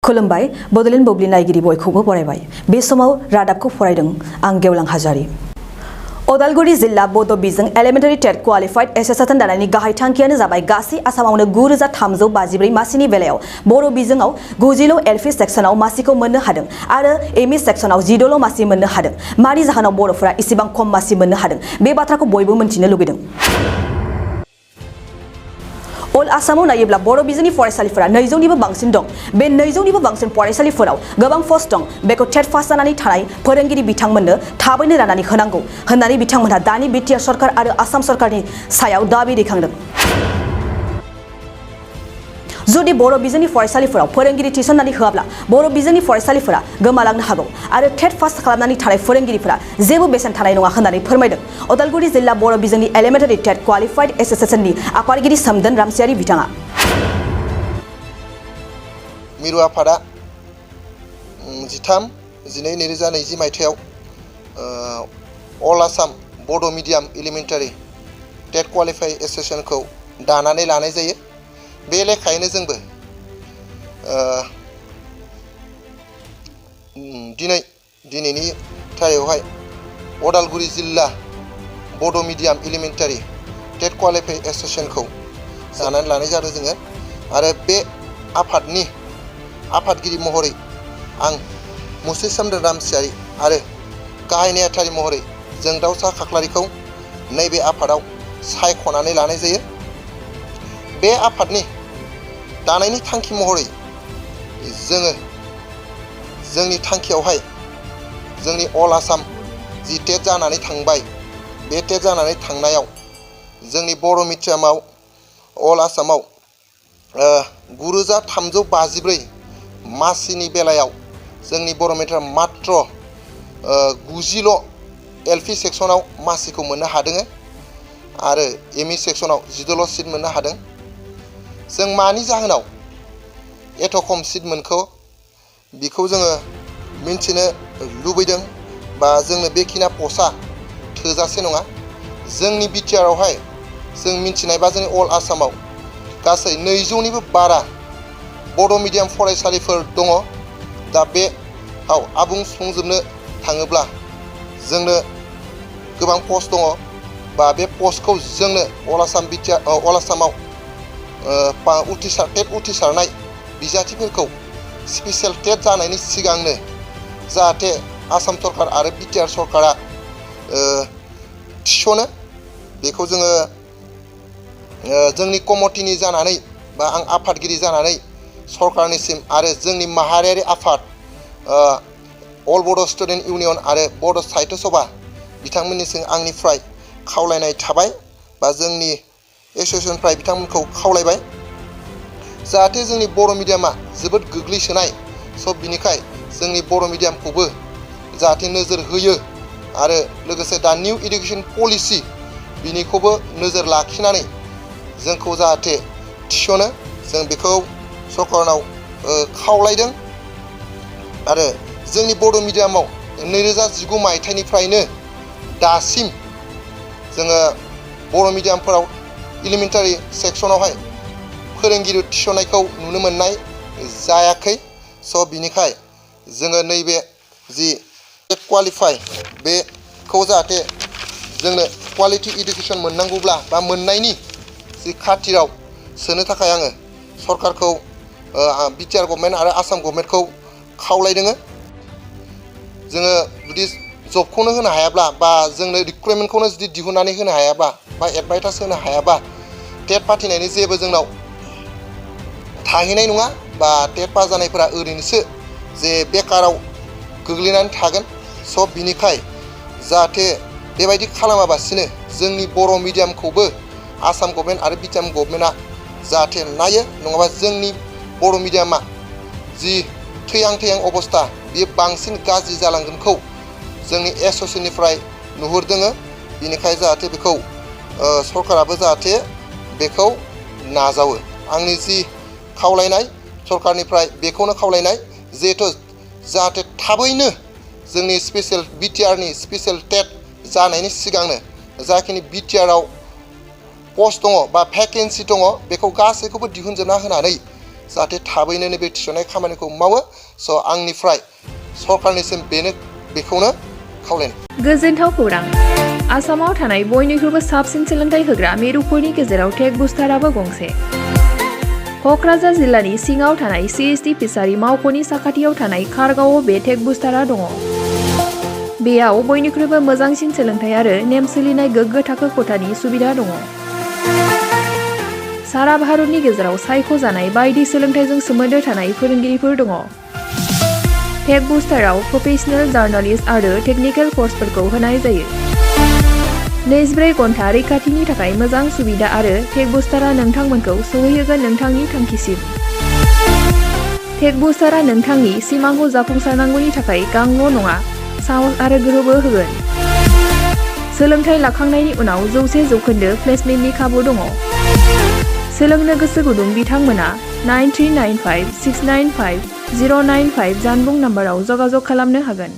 खुलुमबाय बडलेण्ड बुब्लि नायगिरि बयखौबो बरायबाय बे समाव रादाबखौ फरायदों आं गेवलां हाजारि उदालगुरि जिल्ला बड' बिजों एलिमेन्टारि टेट क्वालिफाइड एसोसिएशन दानायनि गाहाय थांखियानो जाबाय गासै आसामावनो 9354 मासिनि बेलायाव बर' बिजोङाव 90 एलपि सेक्सनाव मासिखौ मोननो हादों आरो एमइ सेक्सनाव 16 मासि मोननो हादों मानि जाहोनाव बर'फोरा इसेबां खम मासि मोननो हादों बे बाथ्राखौ बयबो मिन्थिनो लुगैदों अल आसामाव नायोब्ला बर' बिजोंनि फरायसालिफोरा 200 निबो बांसिन दं बे 200 निबो बांसिन फरायसालिफोराव गोबां पस्ट दं बेखौ टेट पास जानानै थानाय फोरोंगिरि बिथांमोननो थाबैनो राननानै होनांगौ होननानै बिथांमोनहा दानि बिटिआर सरकार आरो आसाम सरकारनि सायाव दाबि दैखांदों जुदि बर' बिजोंनि फरायसालिफोराव फोरोंगिरि थिसननानै होआब्ला बर' बिजोंनि फरायसालिफोरा गोमालांनो हागौ आरो टेट पास खालामनानै थानाय फोरोंगिरिफोरा जेबो बेसेन थानाय नङा होननानै फोरमायदों उदालगुरि जिल्ला बर' बिजोंनि एलिमेन्टारि टेट क्वालिफाइड एसोसिएशननि आफादगिरि सोमदोन रामसियारि बिथाङा मिरु आफादा 13/12/2020 मायथाइयाव अल आसाम बड' मिडियाम एलिमेन्टारि टेट क्वालिफाइड एसोसिएशनखौ दानानै लानाय जायो बे लेखायैनो जोंबो दिनैनि थारिखआवहाय उदालगुरि जिल्ला बड' मिडियाम एलिमेन्टारि टेट क्वालिफाइड एसोसिएशनखौ दानानै लानाय जादों जोङो आरो बे आफादनि आफादगिरि महरै आं मुस्रि सोमदोन रामसियारि आरो गाहाय नेहाथारि महरै जोंदावसा खाख्लारिखौ नैबे आफादाव सायख'नानै लानाय जायो बे आफादनि दानायनि थांखि महरै जोङो जोंनि थांखियावहाय जोंनि अल आसाम जि टेट जानानै थांबाय बे टेट जानानै थांनायाव जोंनि बर' मिडियामाव अल आसामाव 9354 मासिनि बेलायाव जोंनि बर' मिडियाम मात्र 90ल' एलपि सेक्सनाव मासिखौ मोननो हादों आरो एमइ सेक्सनाव 16 सिट मोननो हादों जों मानि जाहोनाव एथ' खम सिट मोनखो बिखौ जोङो मिन्थिनो लुबैदों बा जोंनो बेखिना पस्टआ थोजासे नङा जोंनि बिटिआरआवहाय जों मिन्थिनाय बा जोंनि अल आसामाव गासै 200निबो बारा बड' मिडियाम फरायसालिफोर दङ दा बेयाव आबुं सुफुंजोबनो थाङोब्ला जोंनो गोबां पस्ट दङ बा बे पस्टखौ जोंनो अल आसामाव टेट उथ्रिसारनाय बिजाथिफोरखौ स्पेसियेल टेट जानायनि सिगांनो जाहाथे आसाम सरकार आरो बिटिआर सरकारा थिसनो बेखौ जोङो जोंनि कमिटिनि जानानै बा आं आफादगिरि जानानै सरकारनिसिम आरो जोंनि माहारियारि आफाद अल बड' स्टुडेन्ट इउनियन आरो बड' साहित्य सभा बिथांमोननिसिम आंनिफ्राय खावलायनाय थाबाय बा जोंनि एसोसिएशननिफ्राय बिथांमोनखौ खावलायबाय जाहाथे जोंनि बर' मिडियामा जोबोद गोग्लैसोनाय स' बिनिखाय जोंनि बर' मिडियामखौबो जाहाथे नोजोर होयो आरो लोगोसे दा निउ इडुकेसन पलिसि बिनिखौबो नोजोर लाखिनानै जोंखौ जाहाथे थिसनो जों बेखौ सरकारनाव खावलायदों आरो जोंनि बर' मिडियामाव 2019 मायथाइनिफ्रायनो दासिम जोङो बर' मिडियामफोराव एलिमेन्टारि सेक्सनावहाय फोरोंगिरि थिसननायखौ नुनो मोननाय जायाखै स' बिनिखाय जोङो नैबे जि क्वालिफाइ बेखौ जाहाथे जोंनो क्वालिटि इडुकेसन मोननांगौब्ला बा मोननायनि जि खाथिराव सोनो थाखाय आङो सरकारखौ बिटिआर गभर्नमेन्ट आरो आसाम गभर्नमेन्टखौ खावलायदों जोङो जुदि जबखौनो होनो हायाब्ला बा जोंनो रिक्रुइटमेन्टखौनो जुदि दिहुननानै होनो हायाबा बा एडभाइटास होनो हायाबा टेट फाथिनायनि जेबो जोंनाव थाहैनाय नङा बा टेट पास जानायफोरा ओरैनोसो जे बेकाराव गोग्लैनानै थागोन स' बिनिखाय जाहाथे बेबायदि खालामाबासिनो जोंनि बर' मिडियामखौबो आसाम गभर्नमेन्ट आरो बिटिआर गभर्नमेन्टआ जाहाथे नायो नङाबा जोंनि बर' मिडियामा जि थैहां अबस्था बेयो बांसिन गाज्रि जालांगोनखौ जोंनि एसोसिएशननिफ्राय नुहुरदों बिनिखाय जाहाथे बेखौ सरकाराबो जाहाथे बेखौ नाजावो आंनि जि खावलायनाय सरकारनिफ्राय बेखौनो खावलायनाय जिहेथु जाहाथे थाबैनो जोंनि स्पेसियेल बिटिआरनि स्पेसियेल टेट जानायनि सिगांनो जाखिनि बिटिआरआव पस्ट दङ बा भेकेन्सि दङ बेखौ गासैखौबो दिहुनजोबना होनानै जाहाथे थाबैनो नैबे थिसननाय खामानिखौ मावो स' आंनिफ्राय सरकारनिसिम बेखौनो खावलायनाय। गोजोनथाव खौरां। आसामाव थानाय बयनिख्रुइबो साबसिन सोलोंथाइ होग्रा मिरुफोरनि गेजेराव टेक बुस्टाराबो गंसे। क'क्राझार जिल्लानि सिङाव थानाय CST फिसारि मावख'नि साखाथियाव थानाय खारगावआव बे टेक बुस्टारा दङ। बेयाव बयनिख्रुइबो मोजांसिन सोलोंथाइ आरो नेम सोलिनाय गोग्गो थाखो खथानि सुबिदा दङ। सारा भारतनि गेजेराव सायख'जानाय बायदि सोलोंथाइजों सोमोन्दो थानाय फोरोंगिरिफोर दङ। टेक बुस्टाराव प्रफेशनेल जार्नालिस्ट आरो टेकनिकेल कर्सफोरखौ होनाय जायो। 24 घन्टा रैखाथिनि थाखाय मोजां सुबिदा आरो टेक बुस्टारा नोंथांमोनखौ सौहैहोगोन नोंथांनि थांखिसिम। टेक बुस्टारा नोंथांनि सिमांखौ जाफुंसारनांगौनि थाखाय गांल' नङा, साहस आरो गोहोबो होगोन। सोलोंथाइ लाखांनायनि उनाव 100% प्लेसमेन्टनि खाबु दङ। सोलोंनो गोसो गुदुं बिथांमोना 9395695095 जानबुं नाम्बाराव जगाजग खालामनो हागोन।